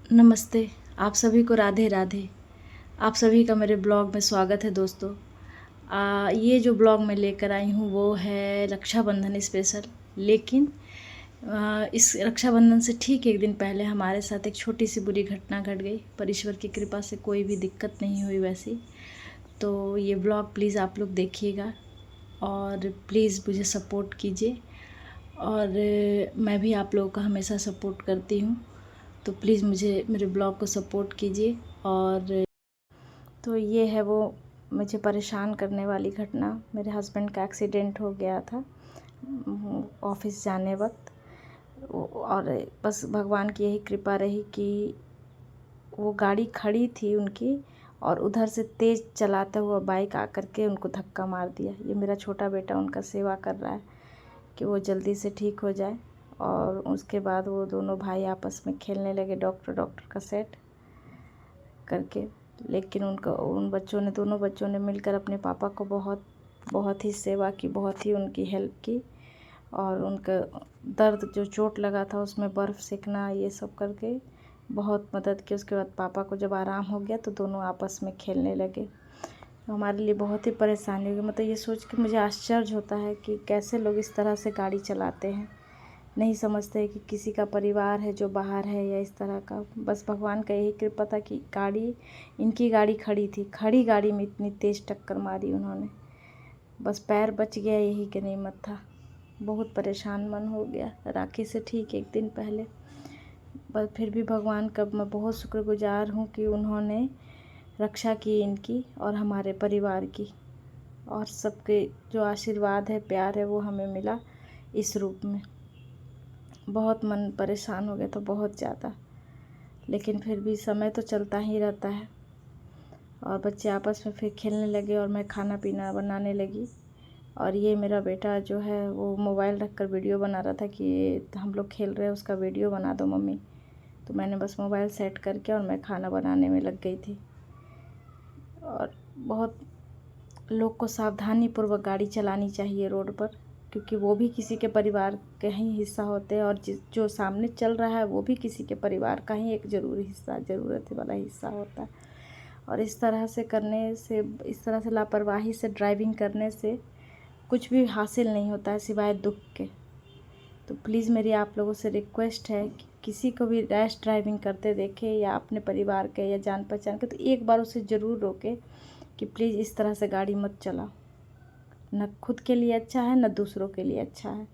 नमस्ते। आप सभी को राधे राधे। आप सभी का मेरे ब्लॉग में स्वागत है दोस्तों। ये जो ब्लॉग मैं लेकर आई हूँ वो है रक्षाबंधन स्पेशल। लेकिन इस रक्षाबंधन से ठीक एक दिन पहले हमारे साथ एक छोटी सी बुरी घटना घट गई, पर ईश्वर की कृपा से कोई भी दिक्कत नहीं हुई वैसी। तो ये ब्लॉग प्लीज़ आप लोग देखिएगा और प्लीज़ मुझे सपोर्ट कीजिए। और मैं भी आप लोगों का हमेशा सपोर्ट करती हूँ, तो प्लीज़ मुझे मेरे ब्लॉग को सपोर्ट कीजिए। और तो ये है वो मुझे परेशान करने वाली घटना। मेरे हस्बैंड का एक्सीडेंट हो गया था ऑफिस जाने वक्त। और बस भगवान की यही कृपा रही कि वो गाड़ी खड़ी थी उनकी, और उधर से तेज़ चलाता हुआ बाइक आकर के उनको धक्का मार दिया। ये मेरा छोटा बेटा उनका सेवा कर रहा है कि वो जल्दी से ठीक हो जाए। और उसके बाद वो दोनों भाई आपस में खेलने लगे डॉक्टर का सेट करके। लेकिन दोनों बच्चों ने मिलकर अपने पापा को बहुत बहुत ही सेवा की, बहुत ही उनकी हेल्प की। और उनका दर्द जो चोट लगा था उसमें बर्फ़ सेकना ये सब करके बहुत मदद की। उसके बाद पापा को जब आराम हो गया तो दोनों आपस में खेलने लगे। तो हमारे लिए बहुत ही परेशानी हुई। मतलब ये सोच के मुझे आश्चर्य होता है कि कैसे लोग इस तरह से गाड़ी चलाते हैं। नहीं समझते कि किसी का परिवार है जो बाहर है या इस तरह का। बस भगवान का यही कृपा था कि इनकी गाड़ी खड़ी थी, खड़ी गाड़ी में इतनी तेज़ टक्कर मारी उन्होंने। बस पैर बच गया, यही गनीमत था। बहुत परेशान मन हो गया राखी से ठीक एक दिन पहले। बस फिर भी भगवान का मैं बहुत शुक्रगुजार हूँ कि उन्होंने रक्षा की इनकी और हमारे परिवार की। और सबके जो आशीर्वाद है, प्यार है, वो हमें मिला इस रूप में। बहुत मन परेशान हो गया था, बहुत ज़्यादा। लेकिन फिर भी समय तो चलता ही रहता है। और बच्चे आपस में फिर खेलने लगे और मैं खाना पीना बनाने लगी। और ये मेरा बेटा जो है वो मोबाइल रख कर वीडियो बना रहा था कि हम लोग खेल रहे हैं, उसका वीडियो बना दो मम्मी। तो मैंने बस मोबाइल सेट करके और मैं खाना बनाने में लग गई थी। और बहुत लोग को सावधानीपूर्वक गाड़ी चलानी चाहिए रोड पर, क्योंकि वो भी किसी के परिवार के ही हिस्सा होते हैं। और जो सामने चल रहा है वो भी किसी के परिवार का ही एक ज़रूरत वाला हिस्सा होता है। और इस तरह से लापरवाही से ड्राइविंग करने से कुछ भी हासिल नहीं होता है सिवाय दुख के। तो प्लीज़ मेरी आप लोगों से रिक्वेस्ट है कि किसी को भी रैश ड्राइविंग करते देखें या अपने परिवार के या जान पहचान के, तो एक बार उसे ज़रूर रोकें कि प्लीज़ इस तरह से गाड़ी मत चलाओ। न खुद के लिए अच्छा है, न दूसरों के लिए अच्छा है।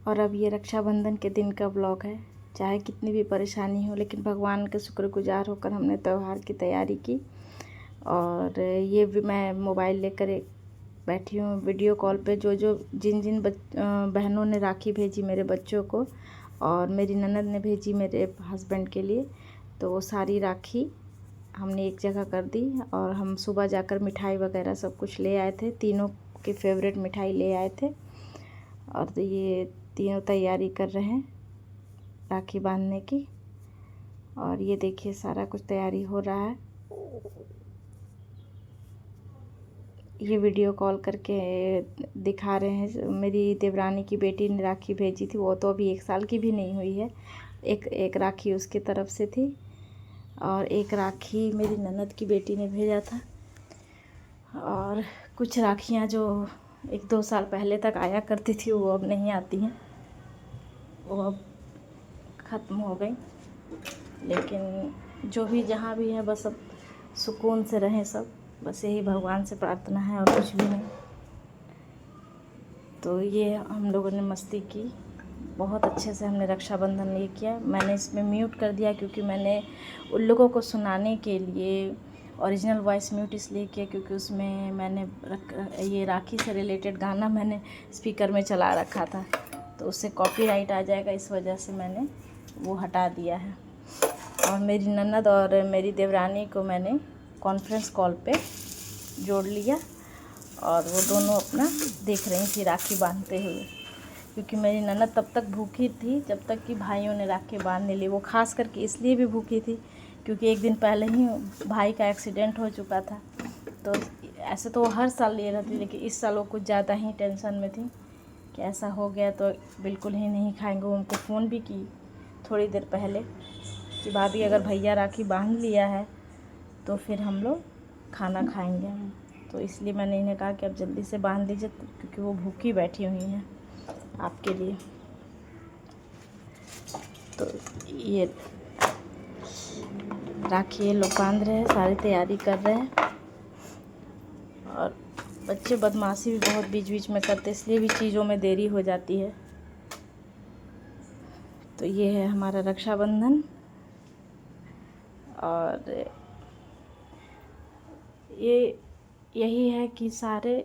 और अब ये रक्षाबंधन के दिन का ब्लॉग है। चाहे कितनी भी परेशानी हो, लेकिन भगवान के शुक्रगुजार होकर हमने त्यौहार की तैयारी की। और ये भी मैं मोबाइल लेकर एक बैठी हूँ वीडियो कॉल पे। जिन जिन बहनों ने राखी भेजी मेरे बच्चों को, और मेरी ननद ने भेजी मेरे हस्बैंड के लिए, तो वो सारी राखी हमने एक जगह कर दी। और हम सुबह जाकर मिठाई वगैरह सब कुछ ले आए थे, तीनों की फेवरेट मिठाई ले आए थे। और तो ये तीनों तैयारी कर रहे हैं राखी बांधने की। और ये देखिए सारा कुछ तैयारी हो रहा है। ये वीडियो कॉल करके दिखा रहे हैं। मेरी देवरानी की बेटी ने राखी भेजी थी, वो तो अभी 1 साल की भी नहीं हुई है। एक राखी उसकी तरफ से थी और एक राखी मेरी ननद की बेटी ने भेजा था। और कुछ राखियाँ जो 1-2 साल पहले तक आया करती थी, वो अब नहीं आती हैं, वो अब ख़त्म हो गई। लेकिन जो भी जहाँ भी है बस अब सुकून से रहें सब, बस यही भगवान से प्रार्थना है और कुछ भी नहीं। तो ये हम लोगों ने मस्ती की, बहुत अच्छे से हमने रक्षाबंधन ये किया। मैंने इसमें म्यूट कर दिया क्योंकि मैंने उन लोगों को सुनाने के लिए ओरिजिनल वॉइस म्यूट इसलिए किया क्योंकि उसमें मैंने ये राखी से रिलेटेड गाना मैंने स्पीकर में चला रखा था, तो उससे कॉपीराइट आ जाएगा, इस वजह से मैंने वो हटा दिया है। और मेरी ननद और मेरी देवरानी को मैंने कॉन्फ्रेंस कॉल पे जोड़ लिया और वो दोनों अपना देख रही थी राखी बांधते हुए, क्योंकि मेरी ननद तब तक भूखी थी जब तक कि भाइयों ने राखी बांध नहीं ली। वो खास करके इसलिए भी भूखी थी क्योंकि एक दिन पहले ही भाई का एक्सीडेंट हो चुका था। तो ऐसे तो वो हर साल लिए रहती, लेकिन इस साल वो कुछ ज़्यादा ही टेंशन में थी कि ऐसा हो गया तो बिल्कुल ही नहीं खाएंगे। वो उनको फ़ोन भी की थोड़ी देर पहले कि भाभी अगर भैया राखी बांध लिया है तो फिर हम लोग खाना खाएंगे। तो इसलिए मैंने इन्हें कहा कि अब जल्दी से बांध दीजिए, क्योंकि वो भूखी बैठी हुई हैं आपके लिए। तो ये राखी ये लोग बांध रहे हैं, सारी तैयारी कर रहे हैं। और बच्चे बदमाशी भी बहुत बीच बीच में करते, इसलिए भी चीज़ों में देरी हो जाती है। तो ये है हमारा रक्षाबंधन, और ये यही है कि सारे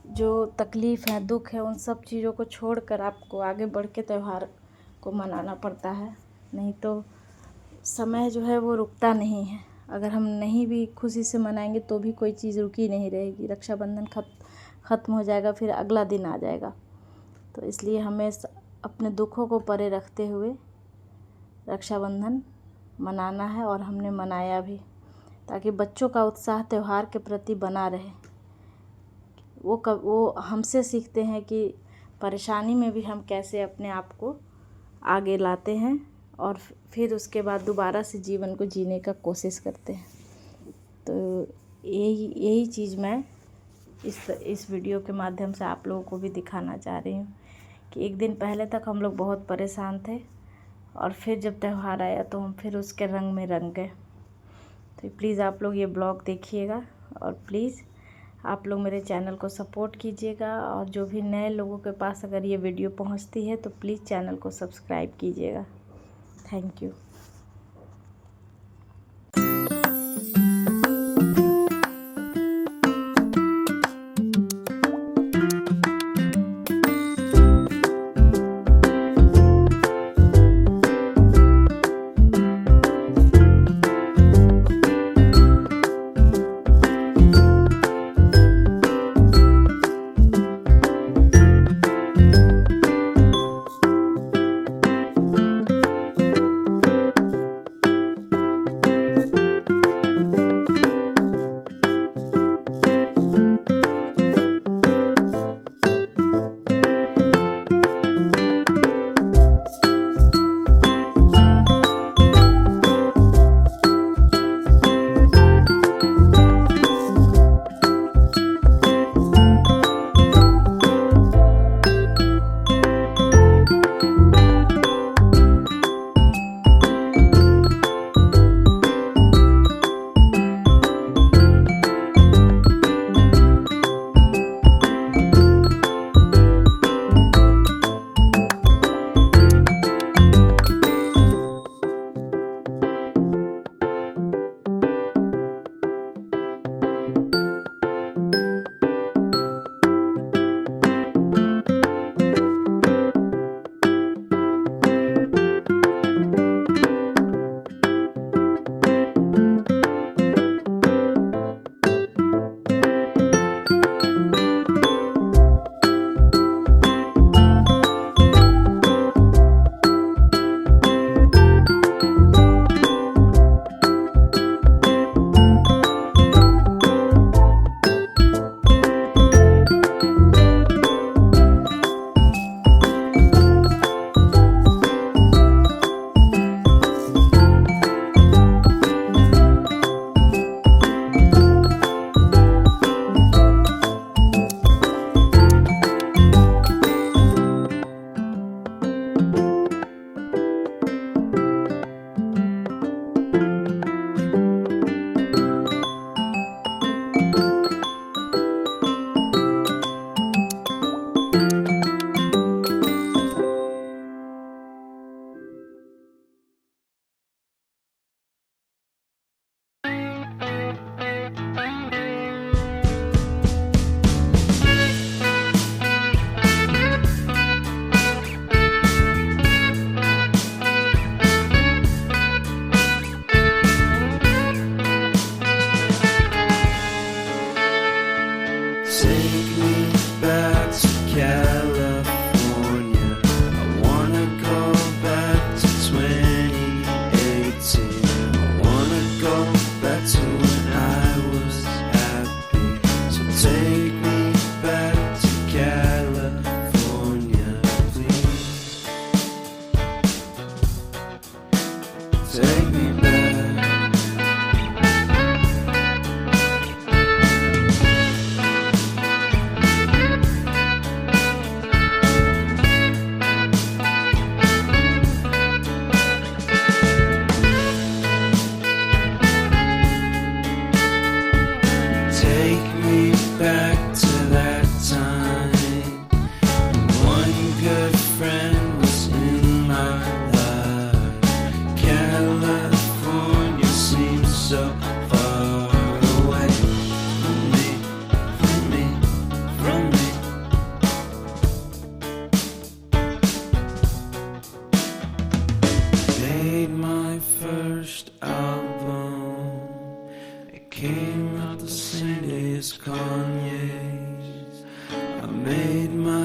जो तकलीफ़ है, दुख है, उन सब चीज़ों को छोड़कर आपको आगे बढ़ के त्यौहार को मनाना पड़ता है। नहीं तो समय जो है वो रुकता नहीं है। अगर हम नहीं भी खुशी से मनाएंगे तो भी कोई चीज़ रुकी नहीं रहेगी। रक्षाबंधन ख़त्म हो जाएगा, फिर अगला दिन आ जाएगा। तो इसलिए हमें अपने दुखों को परे रखते हुए रक्षाबंधन मनाना है, और हमने मनाया भी, ताकि बच्चों का उत्साह त्यौहार के प्रति बना रहे। वो हमसे सीखते हैं कि परेशानी में भी हम कैसे अपने आप को आगे लाते हैं, और फिर उसके बाद दोबारा से जीवन को जीने का कोशिश करते हैं। तो यही चीज़ मैं इस वीडियो के माध्यम से आप लोगों को भी दिखाना चाह रही हूँ कि एक दिन पहले तक हम लोग बहुत परेशान थे, और फिर जब त्यौहार आया तो हम फिर उसके रंग में रंग गए। तो प्लीज़ आप लोग ये ब्लॉग देखिएगा, और प्लीज़ आप लोग मेरे चैनल को सपोर्ट कीजिएगा। और जो भी नए लोगों के पास अगर ये वीडियो पहुंचती है तो प्लीज़ चैनल को सब्सक्राइब कीजिएगा। Thank you.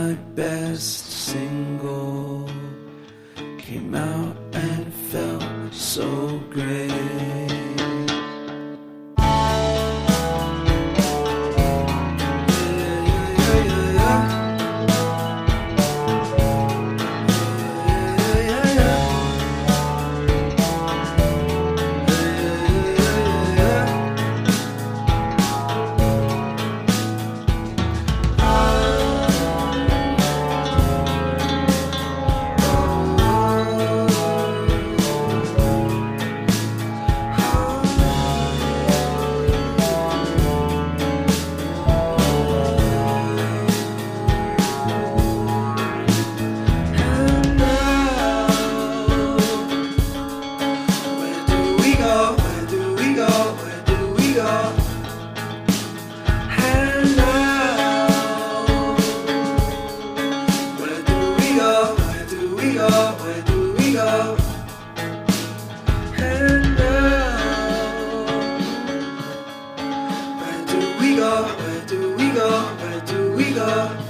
my best single came out and felt so great. Where do we go? Where do we go?